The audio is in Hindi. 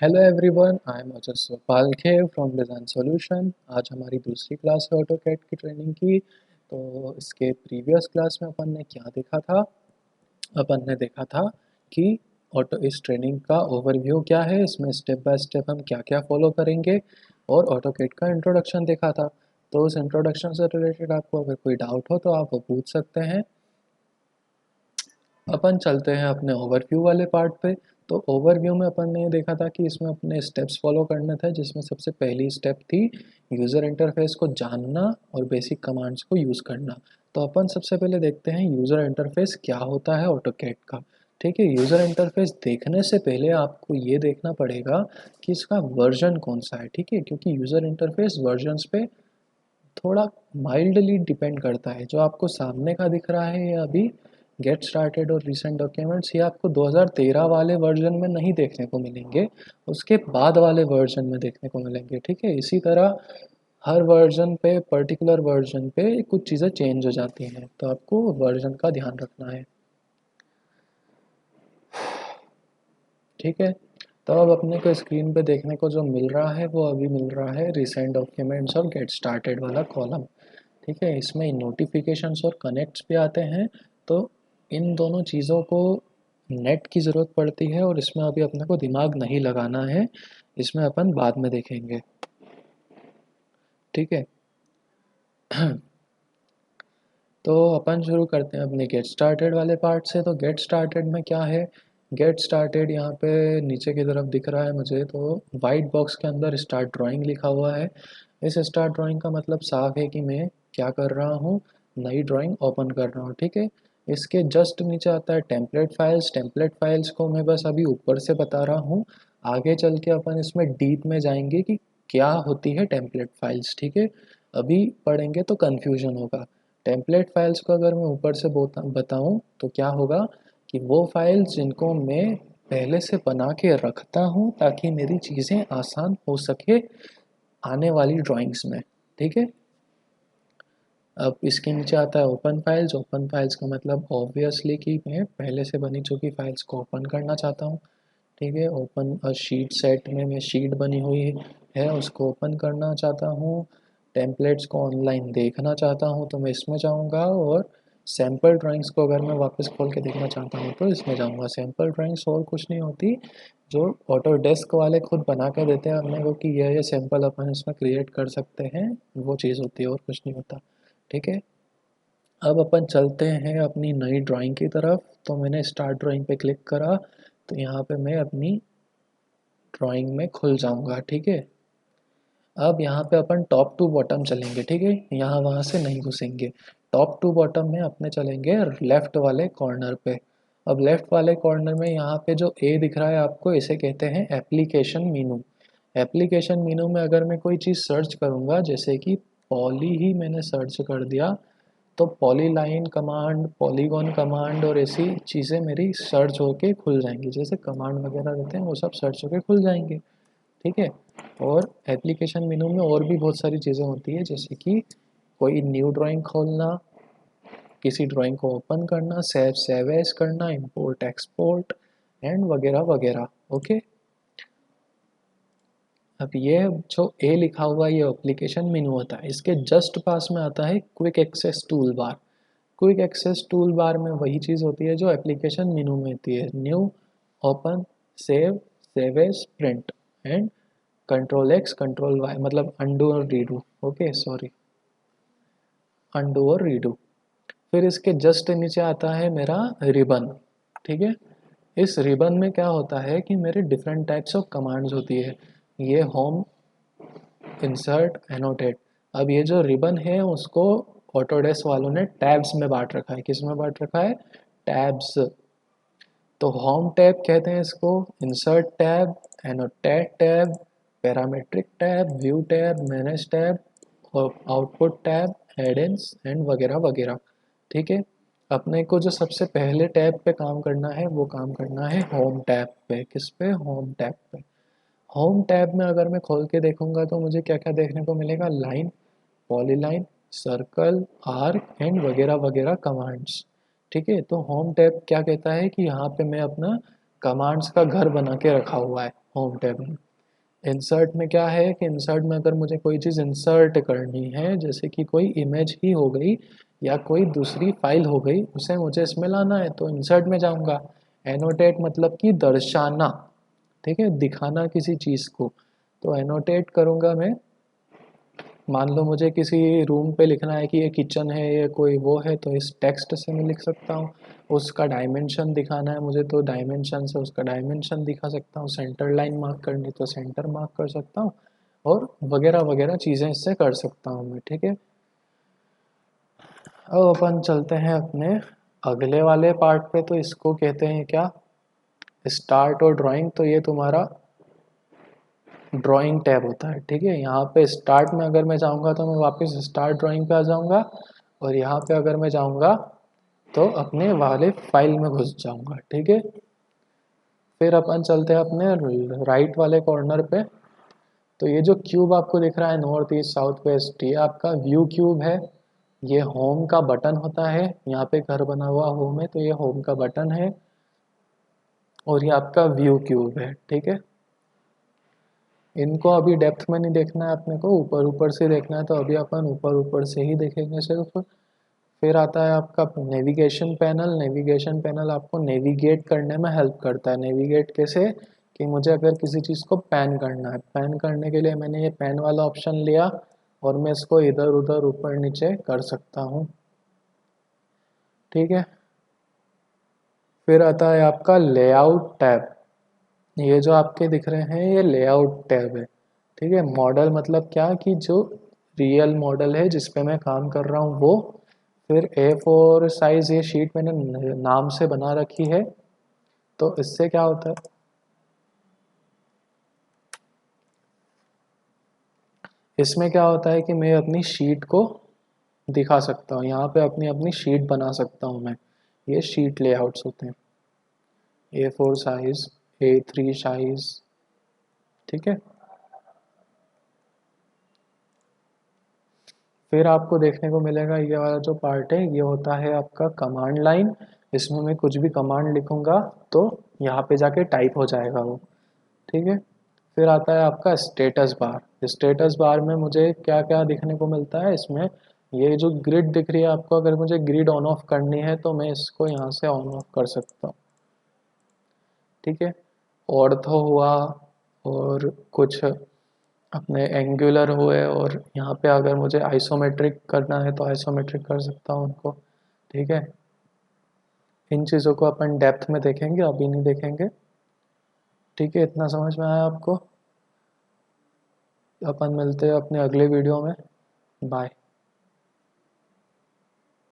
हेलो एवरीवन, आई एम ओजस्वी पालखे फ्रॉम डिज़ाइन सॉल्यूशन। आज हमारी दूसरी क्लास है ऑटोकैड की ट्रेनिंग की। तो इसके प्रीवियस क्लास में अपन ने क्या देखा था? अपन ने देखा था कि ऑटो इस ट्रेनिंग का ओवरव्यू क्या है, इसमें स्टेप बाय स्टेप हम क्या क्या फॉलो करेंगे, और ऑटोकैड का इंट्रोडक्शन देखा था। तो उस इंट्रोडक्शन से रिलेटेड आपको अगर कोई डाउट हो तो आप वो पूछ सकते हैं। अपन चलते हैं अपने ओवरव्यू वाले पार्ट पे। तो ओवरव्यू में अपन ने ये देखा था कि इसमें अपने स्टेप्स फॉलो करने थे, जिसमें सबसे पहली स्टेप थी यूज़र इंटरफेस को जानना और बेसिक कमांड्स को यूज़ करना। तो अपन सबसे पहले देखते हैं यूज़र इंटरफेस क्या होता है ऑटोकैड का। ठीक है, यूज़र इंटरफेस देखने से पहले आपको ये देखना पड़ेगा कि इसका वर्जन कौन सा है। ठीक है, क्योंकि यूज़र इंटरफेस वर्जन्स पे थोड़ा माइल्डली डिपेंड करता है। जो आपको सामने का दिख रहा है ये अभी गेट स्टार्टेड और रिसेंट डॉक्यूमेंट्स, ये आपको 2013 वाले वर्जन में नहीं देखने को मिलेंगे, उसके बाद वाले वर्जन में देखने को मिलेंगे। ठीक है, इसी तरह हर वर्जन पे, पर्टिकुलर वर्जन पे कुछ चीज़ें चेंज हो जाती हैं, तो आपको वर्जन का ध्यान रखना है। ठीक है, तो अब अपने को स्क्रीन पे देखने को जो मिल रहा है वो अभी मिल रहा है रिसेंट डॉक्यूमेंट्स और गेट स्टार्टेड वाला कॉलम। ठीक है, इसमें नोटिफिकेशंस और कनेक्ट्स भी आते हैं। तो इन दोनों चीज़ों को नेट की ज़रूरत पड़ती है, और इसमें अभी अपने को दिमाग नहीं लगाना है, इसमें अपन बाद में देखेंगे। ठीक है, तो अपन शुरू करते हैं अपने गेट स्टार्टेड वाले पार्ट से। तो गेट स्टार्टेड में क्या है? गेट स्टार्टेड यहाँ पे नीचे की तरफ दिख रहा है मुझे, तो वाइट बॉक्स के अंदर स्टार्ट ड्राइंग लिखा हुआ है। इस स्टार्ट ड्राइंग का मतलब साफ है कि मैं क्या कर रहा हूँ, नई ड्राइंग ओपन कर रहा हूँ। ठीक है, इसके जस्ट नीचे आता है टेम्पलेट फाइल्स। टेम्पलेट फाइल्स को मैं बस अभी ऊपर से बता रहा हूँ, आगे चल के अपन इसमें डीप में जाएंगे कि क्या होती है टेम्पलेट फाइल्स। ठीक है, अभी पढ़ेंगे तो कन्फ्यूजन होगा। टेम्पलेट फाइल्स को अगर मैं ऊपर से बताऊं तो क्या होगा कि वो फाइल्स जिनको मैं पहले से बना के रखता हूं ताकि मेरी चीज़ें आसान हो सके आने वाली ड्राइंग्स में। ठीक है, अब इसके नीचे आता है ओपन फाइल्स। ओपन फाइल्स का मतलब ऑब्वियसली कि मैं पहले से बनी चुकी फाइल्स को ओपन करना चाहता हूँ। ठीक है, ओपन शीट सेट में मैं शीट बनी हुई है उसको ओपन करना चाहता हूँ। टेम्पलेट्स को ऑनलाइन देखना चाहता हूँ तो मैं इसमें जाऊँगा, और सैम्पल ड्राइंग्स को अगर मैं वापस खोल के देखना चाहता हूँ तो इसमें जाऊँगा। सैम्पल ड्राइंग्स और कुछ नहीं होती, जो ऑटोडेस्क वाले खुद बना के देते हैं अपने को कि ये सैम्पल अपन इसमें क्रिएट कर सकते हैं, वो चीज़ होती है और कुछ नहीं होता। ठीक है, अब अपन चलते हैं अपनी नई ड्राइंग की तरफ। तो मैंने स्टार्ट ड्राइंग पे क्लिक करा, तो यहाँ पे मैं अपनी ड्राइंग में खुल जाऊंगा। ठीक है, अब यहाँ पे अपन टॉप टू बॉटम चलेंगे। ठीक है, यहाँ वहाँ से नहीं घुसेंगे। टॉप टू बॉटम में अपने चलेंगे लेफ़्ट वाले कॉर्नर पे। अब लेफ़्ट वाले कॉर्नर में यहाँ पे जो ए दिख रहा है आपको, इसे कहते हैं एप्लीकेशन मीनू। एप्लीकेशन मीनू में अगर मैं कोई चीज़ सर्च करूँगा, जैसे कि पॉली ही मैंने सर्च कर दिया, तो पॉलीलाइन कमांड, पॉलीगॉन कमांड और ऐसी चीज़ें मेरी सर्च होके खुल जाएंगी। जैसे कमांड वगैरह रहते हैं वो सब सर्च होके खुल जाएंगे। ठीक है, और एप्लीकेशन मेनू में और भी बहुत सारी चीज़ें होती है, जैसे कि कोई न्यू ड्राइंग खोलना, किसी ड्राइंग को ओपन करना, सेव एज करना, इंपोर्ट एक्सपोर्ट एंड वगैरह वगैरह। ओके, अब ये जो ए लिखा हुआ है ये एप्लीकेशन मेनू होता है। इसके जस्ट पास में आता है quick access tool bar. Quick access tool bar में वही चीज़ होती है जो एप्लीकेशन मेनू में होती है। New, open, save as, print and control X, control Y, मतलब अंडू और रीडू। ओके, सॉरी, अंडू और रीडू। फिर इसके जस्ट नीचे आता है मेरा रिबन। ठीक है, इस रिबन में क्या होता है कि मेरे डिफरेंट टाइप्स ऑफ कमांड्स होती है। ये होम, इंसर्ट, एनोटेट। अब ये जो रिबन है उसको ऑटोडेस्क वालों ने टैब्स में बांट रखा है। किस में बांट रखा है? टैब्स। तो होम टैब कहते हैं इसको, insert tab, annotate tab, parametric tab, view tab, manage tab, और आउटपुट टैब, एडेंस एंड वगैरह वगैरह। ठीक है, अपने को जो सबसे पहले टैब पे काम करना है वो काम करना है होम टैब पे। किस पे? होम टैब पे। होम टैब में अगर मैं खोल के देखूंगा तो मुझे क्या क्या देखने को मिलेगा? Line, polyline, circle, arc and वगैरह वगैरह कमांड्स। ठीक है, तो होम टैब क्या कहता है कि यहाँ पे मैं अपना कमांड्स का घर बना के रखा हुआ है। होम टैब में। इंसर्ट में क्या है कि इंसर्ट में अगर मुझे कोई चीज़ इंसर्ट करनी है, जैसे कि कोई इमेज ही हो गई या कोई दूसरी फाइल हो गई, उसे मुझे इसमें लाना है तो इंसर्ट में जाऊंगा। एनोटेट मतलब कि दर्शाना, ठीक है, दिखाना किसी चीज़ को। तो एनोटेट करूँगा मैं, मान लो मुझे किसी रूम पे लिखना है कि ये किचन है, ये कोई वो है, तो इस टेक्स्ट से मैं लिख सकता हूँ। उसका डायमेंशन दिखाना है मुझे तो डायमेंशन से उसका डायमेंशन दिखा सकता हूँ। सेंटर लाइन मार्क करनी तो सेंटर मार्क कर सकता हूँ, और वगैरह वगैरह चीज़ें इससे कर सकता हूँ मैं, ठीक है। अब अपन चलते हैं अपने अगले वाले पार्ट पे, तो इसको कहते हैं क्या, स्टार्ट और ड्राइंग। तो ये तुम्हारा ड्राइंग टैब होता है, ठीक है। यहाँ पे स्टार्ट में अगर मैं जाऊँगा तो मैं वापस स्टार्ट ड्राइंग पे आ जाऊँगा, और यहाँ पे अगर मैं जाऊँगा तो अपने वाले फाइल में घुस जाऊँगा, ठीक है। फिर अपन चलते हैं अपने राइट वाले कॉर्नर पे। तो ये जो क्यूब आपको दिख रहा है नॉर्थ ईस्ट साउथ वेस्ट, ये आपका व्यू क्यूब है। ये होम का बटन होता है, यहाँ पे घर बना हुआ होम है तो ये होम का बटन है, और ये आपका व्यू क्यूब है, ठीक है। इनको अभी डेप्थ में नहीं देखना है अपने को, ऊपर ऊपर से देखना है, तो अभी अपन ऊपर ऊपर से ही देखेंगे सिर्फ। फिर आता है आपका नेविगेशन पैनल। नेविगेशन पैनल आपको नेविगेट करने में हेल्प करता है। नेविगेट कैसे, कि मुझे अगर किसी चीज़ को पैन करना है, पैन करने के लिए मैंने ये पैन वाला ऑप्शन लिया, और मैं इसको इधर उधर ऊपर नीचे कर सकता हूँ, ठीक है। फिर आता है आपका लेआउट टैब। ये जो आपके दिख रहे हैं ये लेआउट टैब है, ठीक है। मॉडल मतलब क्या, कि जो रियल मॉडल है जिस पे मैं काम कर रहा हूँ वो। फिर A4 साइज़ ये शीट मैंने नाम से बना रखी है। तो इससे क्या होता है, इसमें क्या होता है कि मैं अपनी शीट को दिखा सकता हूँ, यहाँ पे अपनी अपनी शीट बना सकता हूँ मैं। ये शीट लेआउट्स होते हैं, A4 साइज़, A3 साइज़, ठीक है। फिर आपको देखने को मिलेगा ये वाला जो पार्ट है ये होता है आपका कमांड लाइन। इसमें मैं कुछ भी कमांड लिखूंगा तो यहाँ पे जाके टाइप हो जाएगा वो, ठीक है। फिर आता है आपका स्टेटस बार। स्टेटस बार में मुझे क्या क्या दिखने को मिलता है इसमें, ये जो ग्रिड दिख रही है आपको, अगर मुझे ग्रिड ऑन ऑफ करनी है तो मैं इसको यहाँ से ऑन ऑफ कर सकता हूँ, ठीक है। ऑर्थो हुआ, और कुछ अपने एंगुलर हुए, और यहाँ पे अगर मुझे आइसोमेट्रिक करना है तो आइसोमेट्रिक कर सकता हूँ उनको, ठीक है। इन चीज़ों को अपन डेप्थ में देखेंगे, अभी नहीं देखेंगे, ठीक है। इतना समझ में आया आपको। अपन मिलते हैं अपने अगले वीडियो में। बाय।